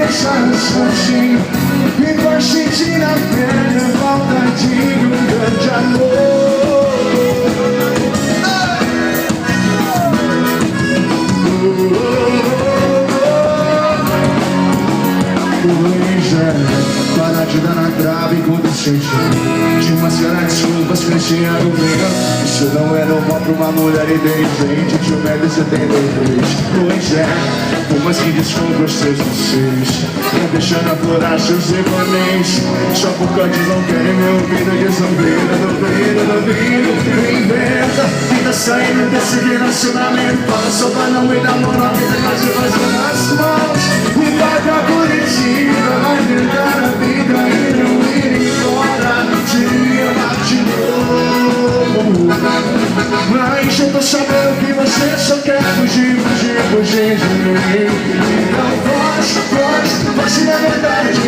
deixa no santinho e vai sentir na pele a falta de um grande amor. Pois é, para de dar na trave enquanto sente de mascarar desculpas que esse argumento. Isso não é normal pra uma mulher independente de 1,73 m. Pois é, por mais que descubra os seus anseios, tá deixando aflorar seus devaneios. Só por cantos não querem meu ouvido desambido. Duvido, inventa, fica saindo desse relacionamento. Fala só pra não me dar moral, me dá mais nas mãos e vai pra Curitiba, vai tentar a vida e não ir embora. Te amar de novo. Mas eu tô sabendo que você só quer fugir de mim. Então foge, na verdade.